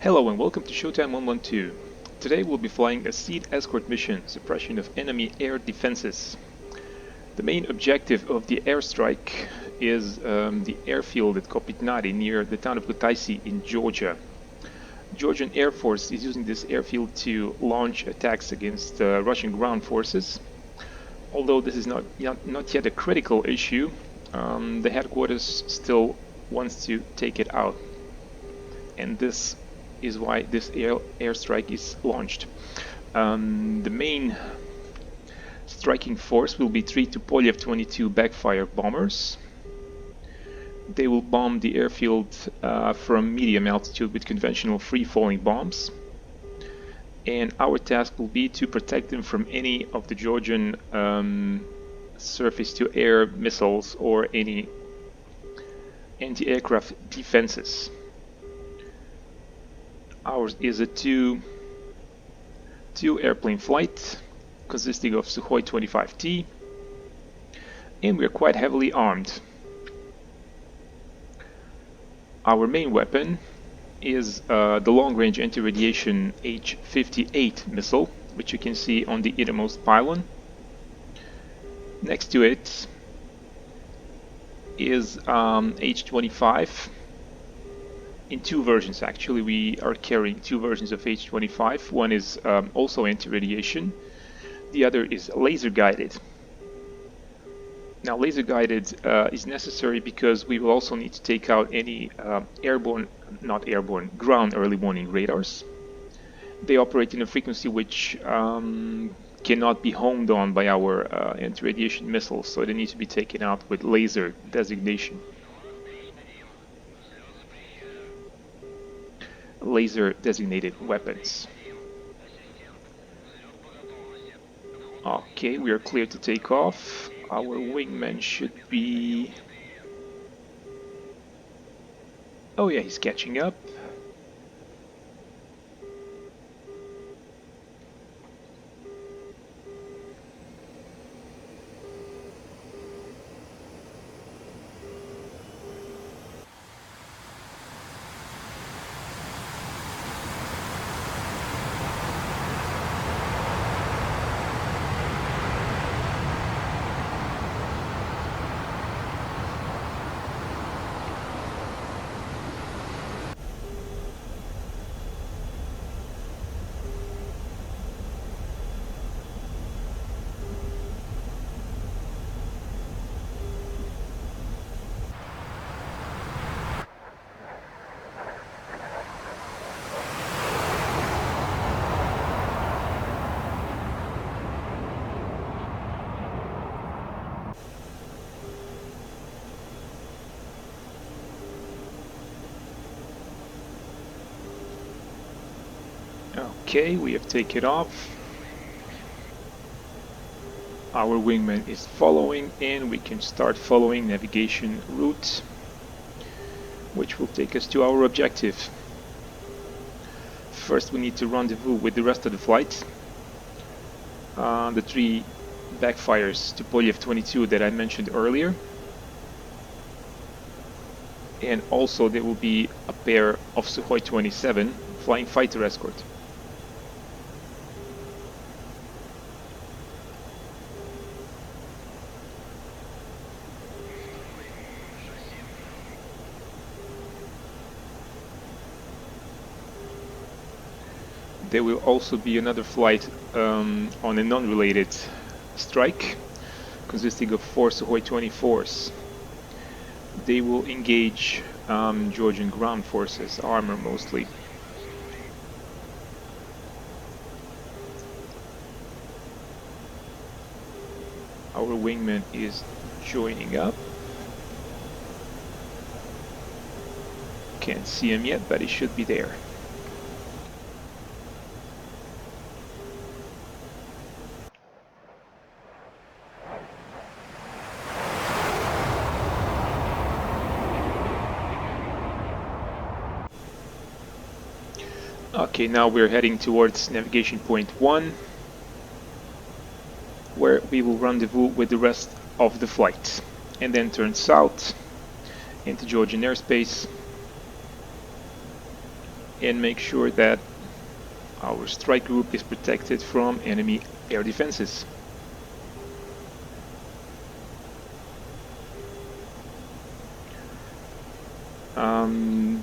Hello and welcome to Showtime 112. Today we'll be flying a SEAD Escort mission, suppression of enemy air defenses. The main objective of the airstrike is the airfield at Kopitnari near the town of Kutaisi in Georgia. Georgian Air Force is using this airfield to launch attacks against Russian ground forces. Although this is not yet a critical issue, the headquarters still wants to take it out. And this is why this airstrike is launched. The main striking force will be 3 Tu-22 Backfire bombers. They will bomb the airfield from medium altitude with conventional free-falling bombs. And our task will be to protect them from any of the Georgian surface-to-air missiles or any anti-aircraft defenses. Ours is a two airplane flight consisting of Su-25T, and we are quite heavily armed. Our main weapon is the long-range anti-radiation H-58 missile, which you can see on the innermost pylon. Next to it is H-25. In two versions, actually. We are carrying two versions of H-25. One is also anti-radiation. The other is laser-guided. Now, laser-guided is necessary because we will also need to take out any ground early warning radars. They operate in a frequency which cannot be honed on by our anti-radiation missiles, so they need to be taken out with laser designation. Laser designated weapons. Okay, we are clear to take off. Our wingman should be... Oh yeah, he's catching up. Okay, we have taken off. Our wingman is following, and we can start following navigation route, which will take us to our objective. First, we need to rendezvous with the rest of the flight. The three backfires to Tupolev-22 that I mentioned earlier. And also there will be a pair of Sukhoi-27 flying fighter escort. There will also be another flight on a non-related strike consisting of 4 Sukhoi-24s. They will engage Georgian ground forces, armor mostly. Our wingman is joining up. Can't see him yet, but he should be there. Okay, now we're heading towards navigation point 1, where we will rendezvous with the rest of the flight, and then turn south into Georgian airspace and make sure that our strike group is protected from enemy air defenses.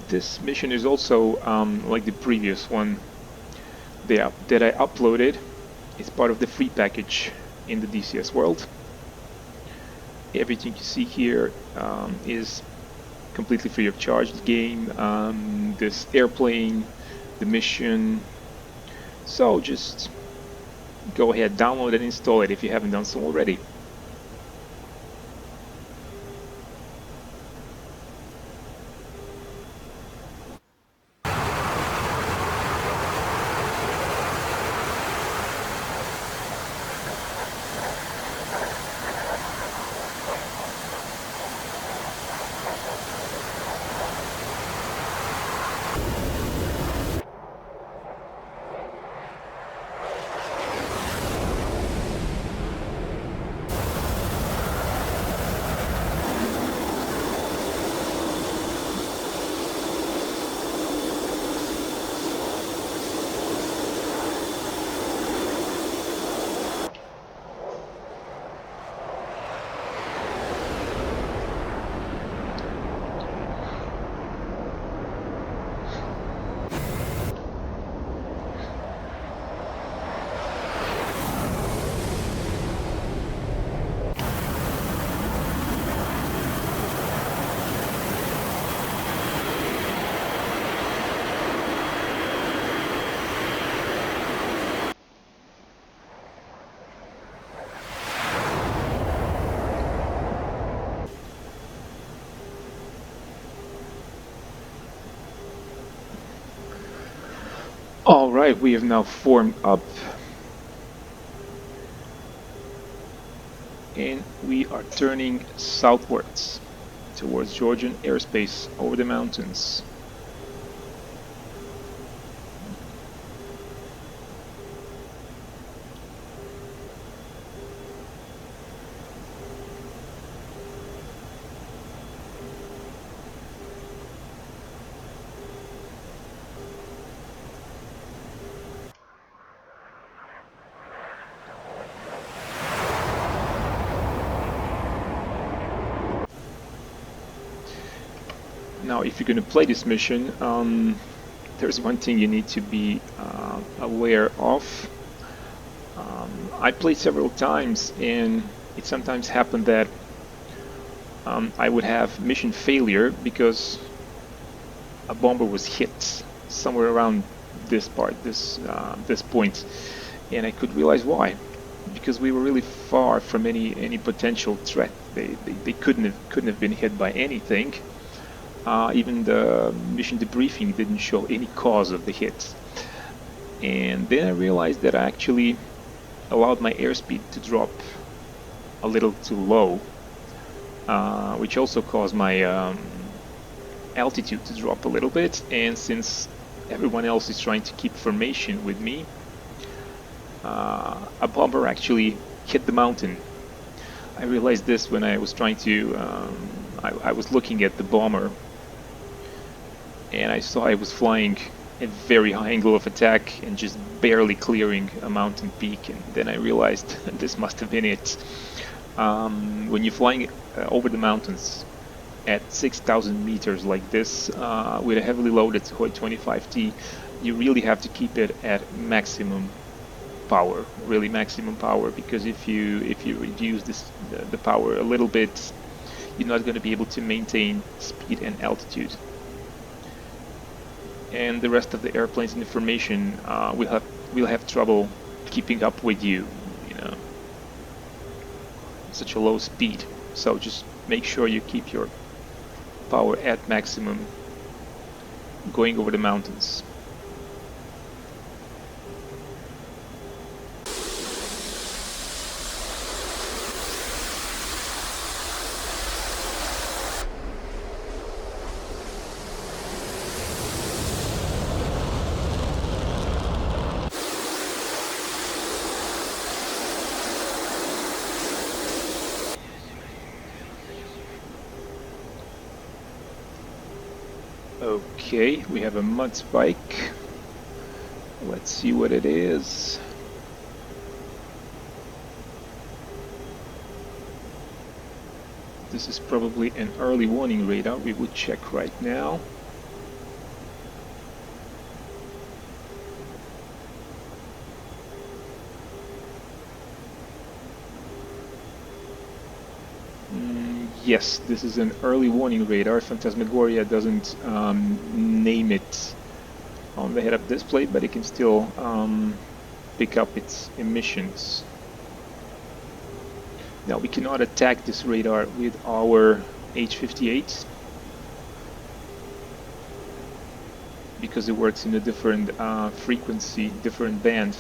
This mission is also like the previous one that I uploaded. It's part of the free package in the DCS world. Everything you see here is completely free of charge. The game, this airplane, the mission. So just go ahead, download and install it if you haven't done so already. Alright, we have now formed up and we are turning southwards towards Georgian airspace over the mountains. Now, if you're going to play this mission, there's one thing you need to be aware of. I played several times, and it sometimes happened that I would have mission failure because a bomber was hit somewhere around this part, this point, and I could realize why. Because we were really far from any potential threat. They couldn't have been hit by anything. Even the mission debriefing didn't show any cause of the hit. And then I realized that I actually allowed my airspeed to drop a little too low, which also caused my altitude to drop a little bit. And since everyone else is trying to keep formation with me, a bomber actually hit the mountain. I realized this when I was trying to, I was looking at the bomber and I saw I was flying a very high angle of attack and just barely clearing a mountain peak, and then I realized this must have been it. When you're flying over the mountains at 6,000 meters like this with a heavily loaded Su-25T, you really have to keep it at maximum power, really maximum power, because if you reduce the power a little bit, you're not going to be able to maintain speed and altitude. And the rest of the airplanes in the formation will have trouble keeping up with you, such a low speed. So just make sure you keep your power at maximum going over the mountains. Okay, we have a mud spike. Let's see what it is. This is probably an early warning radar. We would check right now. Yes, this is an early warning radar. Phantasmagoria doesn't name it on the head-up display, but it can still pick up its emissions. Now we cannot attack this radar with our H-58 because it works in a different frequency, different band.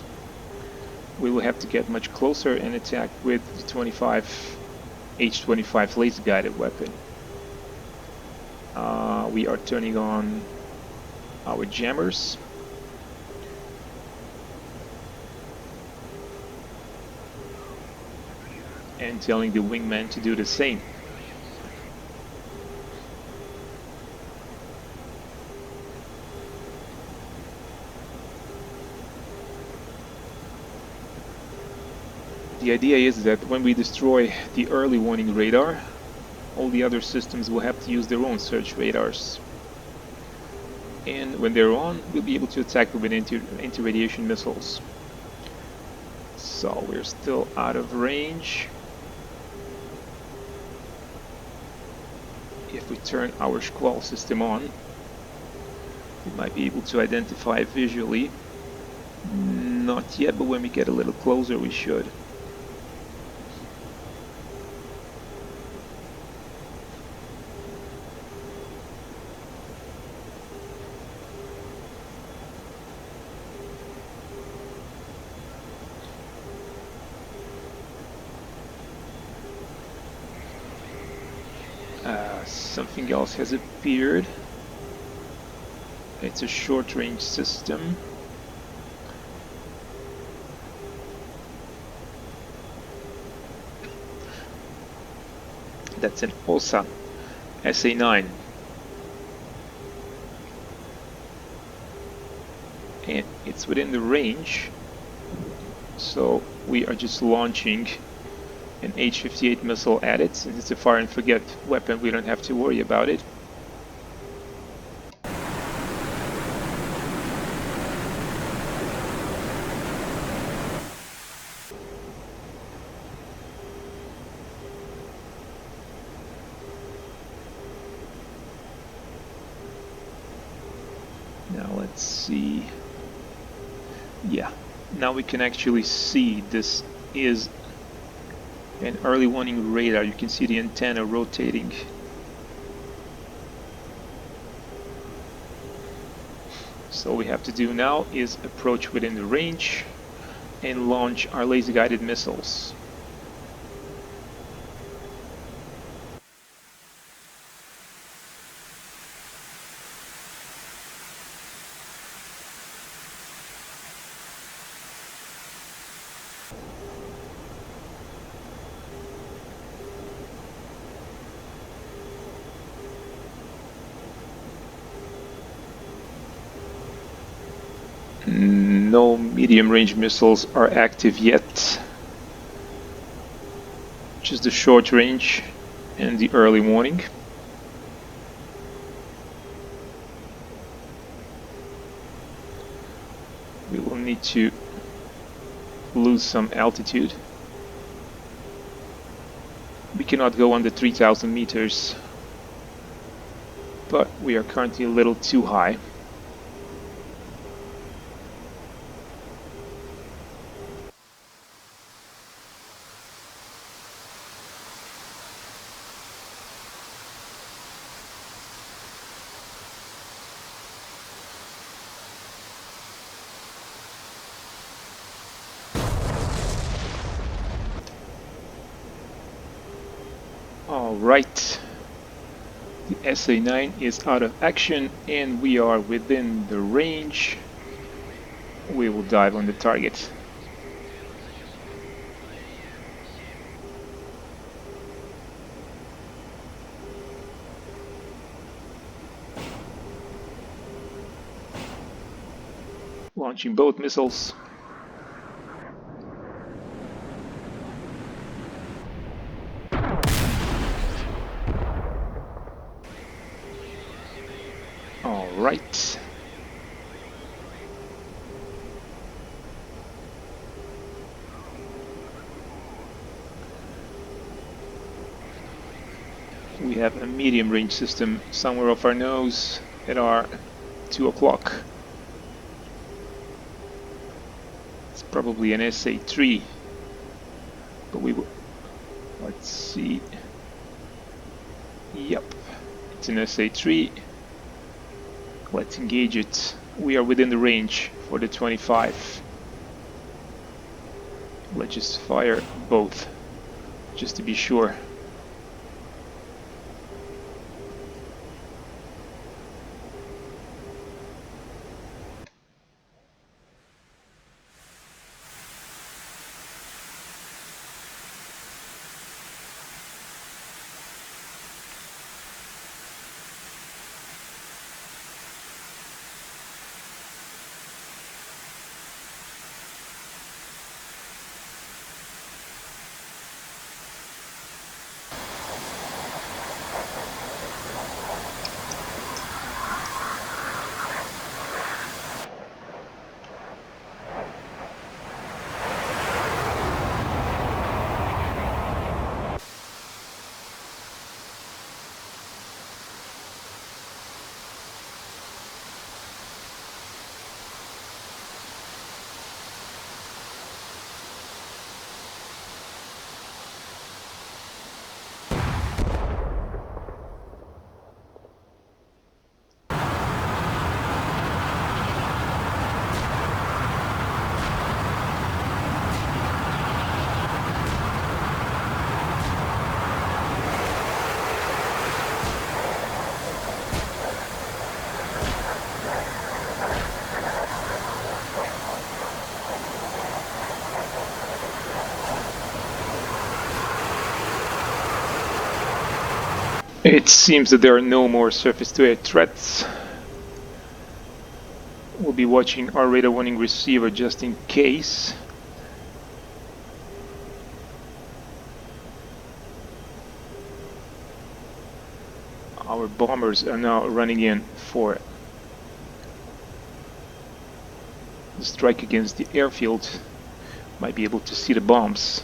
We will have to get much closer and attack with the H-25 laser guided weapon. We are turning on our jammers. And telling the wingman to do the same. The idea is that when we destroy the early warning radar, all the other systems will have to use their own search radars. And when they're on, we'll be able to attack them with anti-radiation missiles. So we're still out of range. If we turn our squall system on, we might be able to identify visually. Not yet, but when we get a little closer we should. Something else has appeared. It's a short-range system. That's an OSA SA-9. And it's within the range. So we are just launching an H-58 missile at it. Since it's a fire and forget weapon, we don't have to worry about it. Now let's see. Yeah, now we can actually see this is an early warning radar. You can see the antenna rotating. So all we have to do now is approach within the range and launch our laser guided missiles. No medium-range missiles are active yet. Just the short range and the early warning. We will need to lose some altitude. We cannot go under 3,000 meters, but we are currently a little too high. Alright, the SA-9 is out of action and we are within the range. We will dive on the target. Launching both missiles. All right. We have a medium range system somewhere off our nose at our 2 o'clock. It's probably an SA-3, but we will, let's see. Yep, it's an SA-3. Let's engage it. We are within the range for the 25. Let's just fire both, just to be sure. It seems that there are no more surface-to-air threats. We'll be watching our radar warning receiver just in case. Our bombers are now running in for the strike against the airfield. Might be able to see the bombs.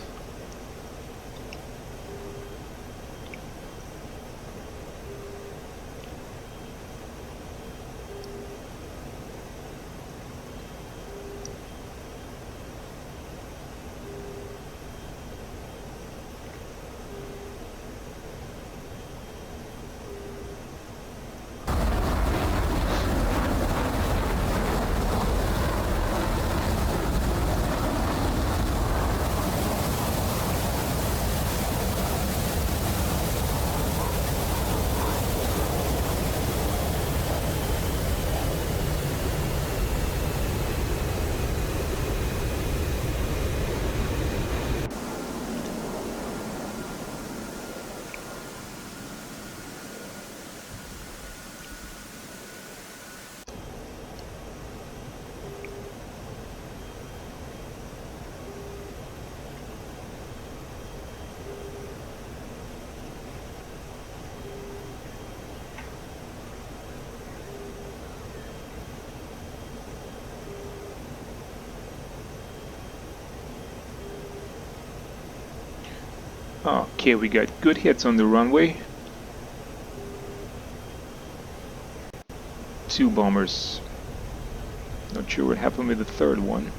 Okay, we got good hits on the runway. 2 bombers. Not sure what happened with the third one.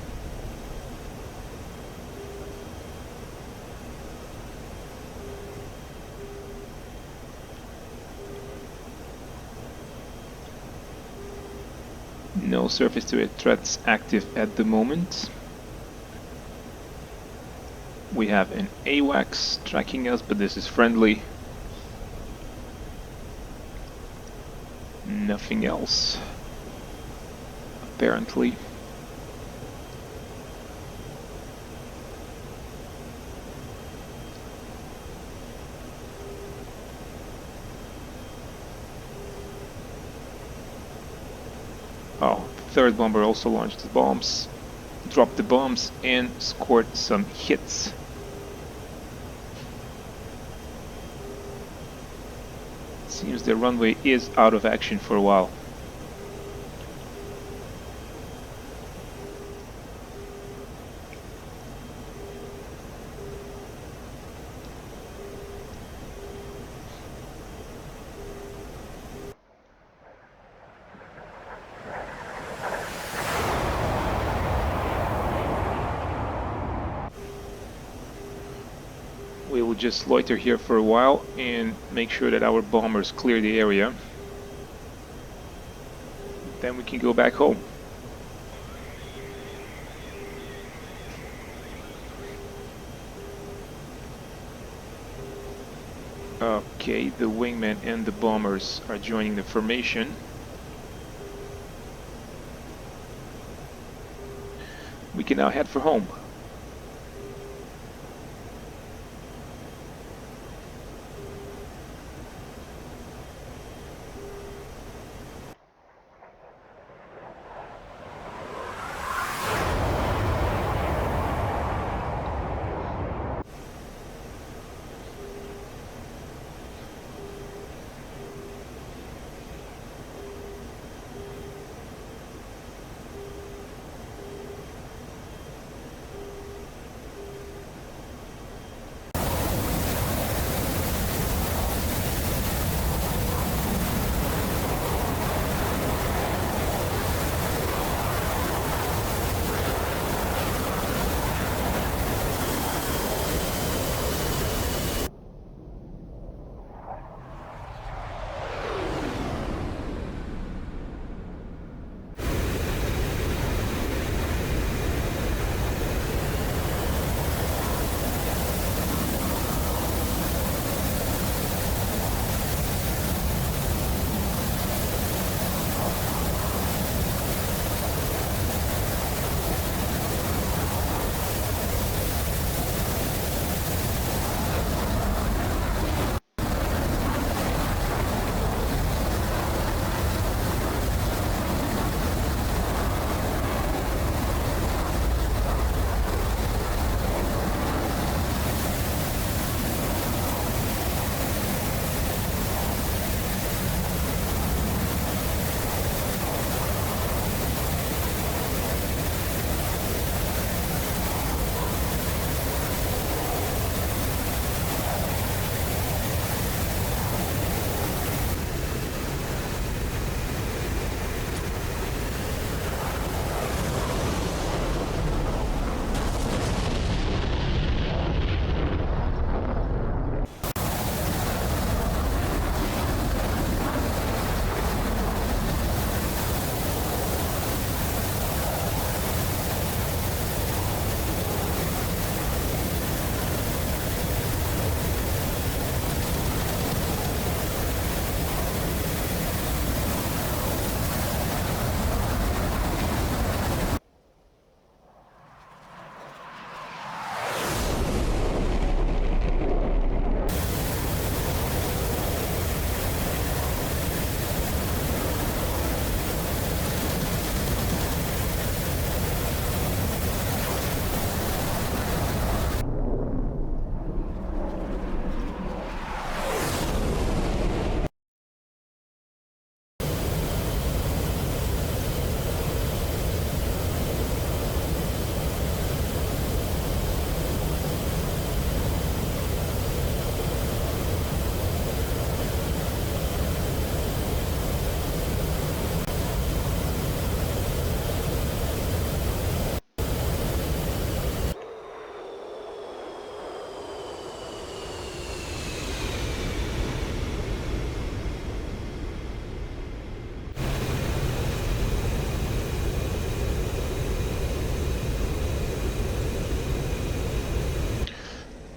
No surface-to-air threats active at the moment. We have an AWACS tracking us, but this is friendly. Nothing else, apparently. Oh, third bomber also launched the bombs, dropped the bombs, and scored some hits. Seems the runway is out of action for a while. We will just loiter here for a while and make sure that our bombers clear the area. Then we can go back home. Okay, the wingmen and the bombers are joining the formation. We can now head for home.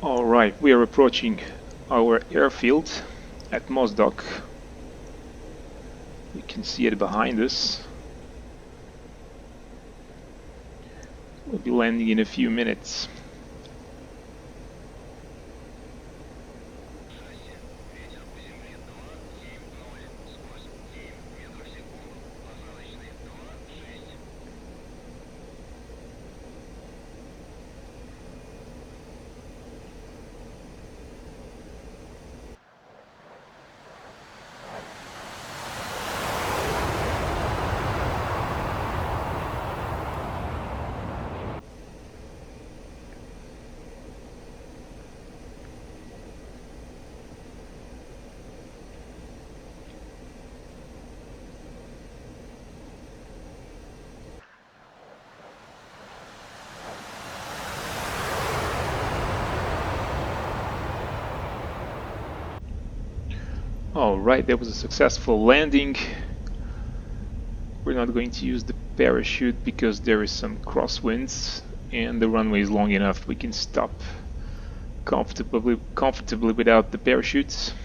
Alright, we are approaching our airfield at Mozdok. You can see it behind us. We'll be landing in a few minutes. Alright, that was a successful landing. We're not going to use the parachute because there is some crosswinds and the runway is long enough. We can stop comfortably without the parachutes.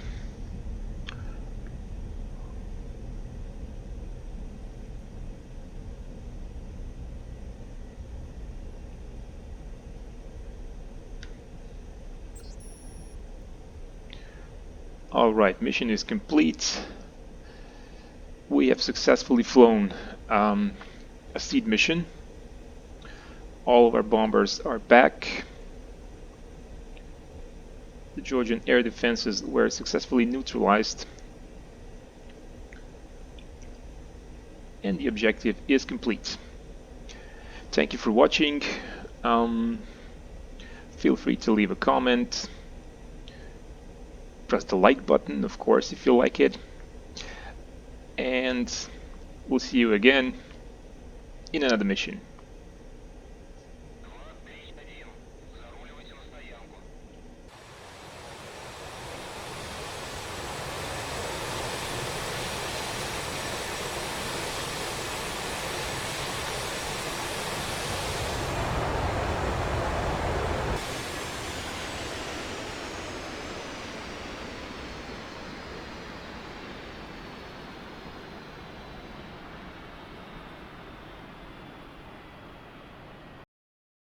Alright, mission is complete. We have successfully flown a SEAD mission. All of our bombers are back. The Georgian air defenses were successfully neutralized. And the objective is complete. Thank you for watching. Feel free to leave a comment. Press the like button, of course, if you like it. And we'll see you again in another mission.